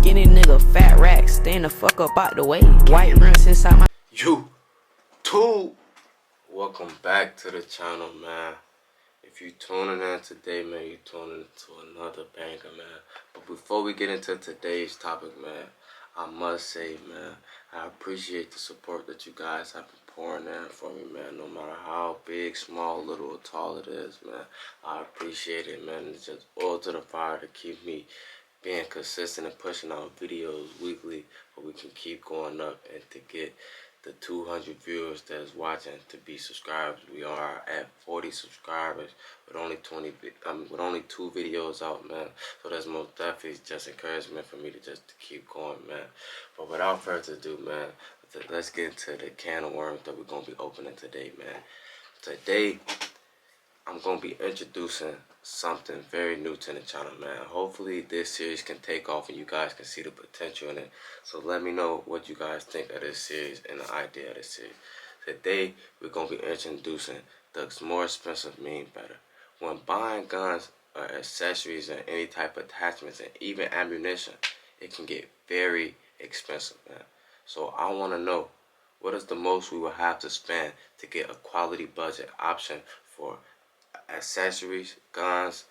Skinny nigga, fat racks, stand the fuck up out the way. White rims inside my YouTube. Welcome back to the channel, man. If you tuning in today, man, you tuning into another banger, man. But before we get into today's topic, man, I must say, man, I appreciate the support that you guys have been pouring in for me, man. No matter how big, small, little, or tall it is, man, I appreciate it, man. It's just oil to the fire to keep me being consistent and pushing out videos weekly, but we can keep going up and to get the 200 viewers that's watching to be subscribers. We are at 40 subscribers with only 2 videos out, man. So that's most definitely just encouragement for me to keep going, man. But without further ado, man, let's get into the can of worms that we're gonna be opening today, man. Today, I'm gonna be introducing something very new to the channel, man. Hopefully this series can take off and you guys can see the potential in it. So let me know what you guys think of this series and the idea of this series. Today we're gonna be introducing the more expensive mean better. When buying guns or accessories and any type of attachments and even ammunition, it can get very expensive, man. So I wanna know, what is the most we will have to spend to get a quality budget option for accessories, guns,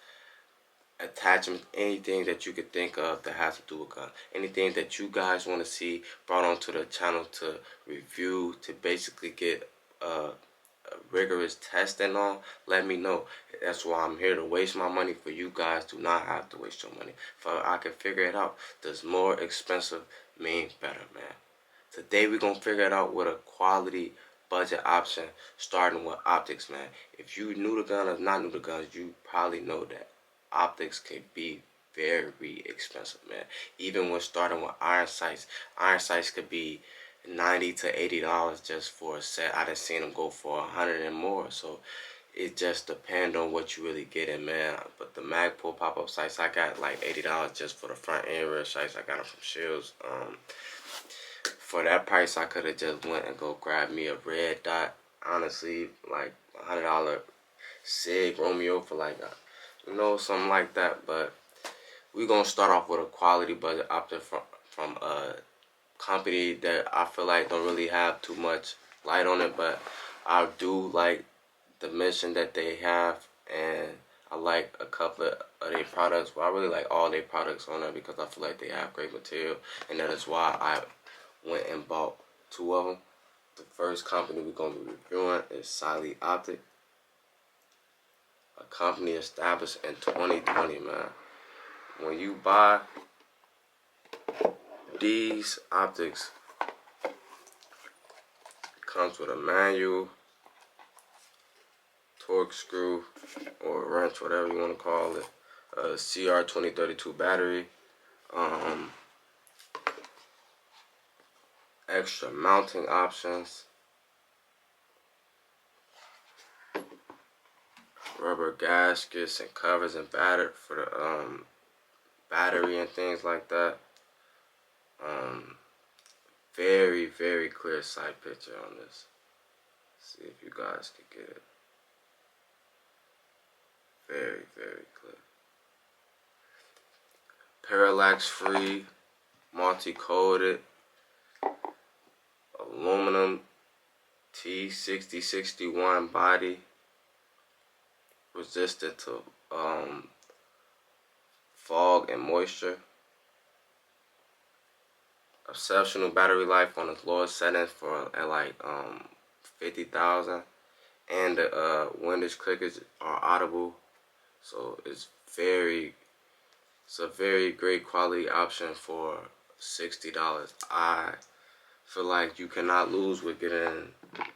attachments, anything that you could think of that has to do with guns. Anything that you guys want to see brought onto the channel to review, to basically get a rigorous testing on, let me know. That's why I'm here to waste my money for you guys. Do not have to waste your money. If I can figure it out, does more expensive mean better, man? Today we're going to figure it out with a quality budget option, starting with optics, man. If you new to gun or not new to guns, you probably know that optics can be very expensive, man. Even when starting with iron sights could be $90 to $80 just for a set. I done seen them go for $100 and more. So it just depends on what you really get in, man. But the Magpul pop-up sights, I got like $80 just for the front and rear sights. I got them from Shields. For that price, I could have just went and go grab me a red dot. Honestly, like $100 Sig Romeo for like, something like that. But we're gonna start off with a quality budget option from a company that I feel like don't really have too much light on it, but I do like the mission that they have, and I like a couple of their products. Well, I really like all their products on there because I feel like they have great material, and that is why I went and bought 2 of them. The first company we're going to be reviewing is Cyelee Optics, a company established in 2020, man. When you buy these optics, it comes with a manual, torque screw, or wrench, whatever you want to call it, a CR2032 battery, extra mounting options, rubber gaskets and covers and battery for the battery and things like that. Very clear side picture on this. See if you guys can get it. Very clear. Parallax free, multi-coated, aluminum T6061 body, resistant to fog and moisture. Exceptional battery life on its lowest settings for at like 50,000, and the windage clickers are audible, so it's a very great quality option for $60. I feel like you cannot lose with getting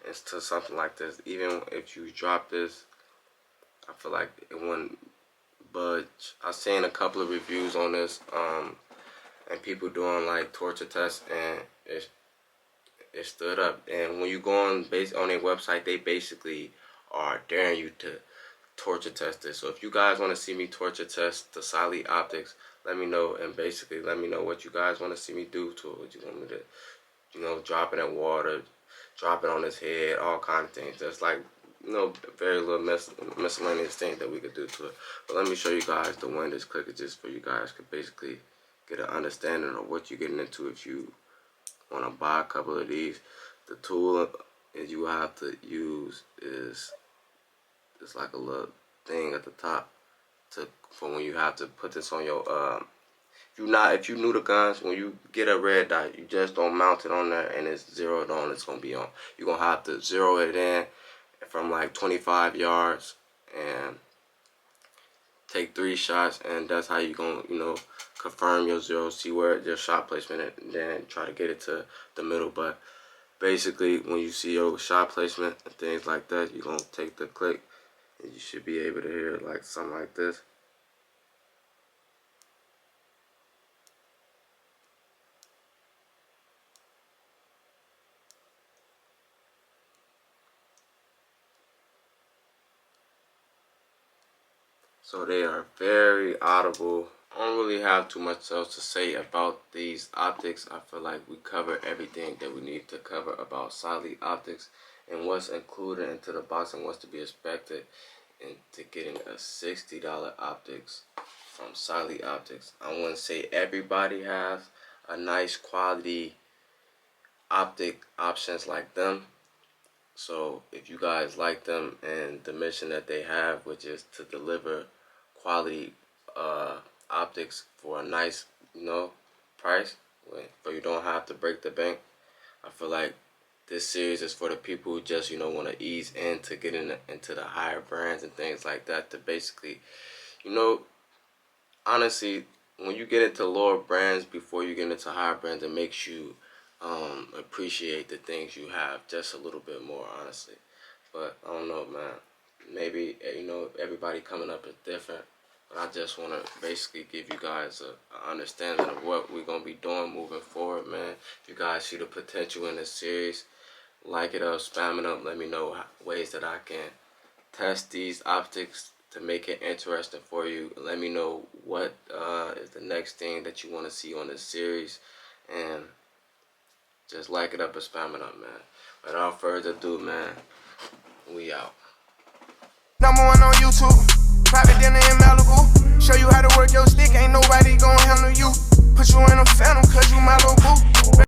into something like this. Even if you drop this, I feel like it wouldn't budge. I've seen a couple of reviews on this, and people doing like torture tests, and it stood up. And when you go on their website, they basically are daring you to torture test this. So if you guys want to see me torture test the Cyelee Optics, let me know, and basically let me know what you guys want to see me do to it. You want me to, drop it in water, drop it on his head, all kind of things. There's like, very little miscellaneous things that we could do to it. But let me show you guys the windage clicker just for you guys could basically get an understanding of what you're getting into. If you want to buy a couple of these, the tool that you have to use is it's like a little thing at the top for when you have to put this on your if you new to guns, when you get a red dot, you just don't mount it on there and it's zeroed on. It's gonna be on. You're gonna have to zero it in from like 25 yards and take 3 shots, and that's how you gonna confirm your zero, see where your shot placement is, and then try to get it to the middle. But basically, when you see your shot placement and things like that, you're gonna take the click and you should be able to hear like something like this. So they are very audible. I don't really have too much else to say about these optics. I feel like we cover everything that we need to cover about Cyelee Optics and what's included into the box and what's to be expected into getting a $60 optics from Cyelee Optics. I wouldn't say everybody has a nice quality optic options like them. So if you guys like them and the mission that they have, which is to deliver quality optics for a nice price, but you don't have to break the bank, I feel like this series is for the people who just want to ease into getting into the higher brands and things like that, to basically honestly, when you get into lower brands before you get into higher brands, it makes you appreciate the things you have just a little bit more, honestly. But I don't know, man. Maybe everybody coming up is different, but I just want to basically give you guys a understanding of what we're gonna be doing moving forward, man. If you guys see the potential in this series, like it up, spam it up. Let me know ways that I can test these optics to make it interesting for you. Let me know what is the next thing that you want to see on this series, and just like it up and spam it up, man. Without further ado, man, we out. #1 on YouTube, private dinner in Malibu. Show you how to work your stick, ain't nobody gon' handle you. Put you in a phantom, cause you my little boo.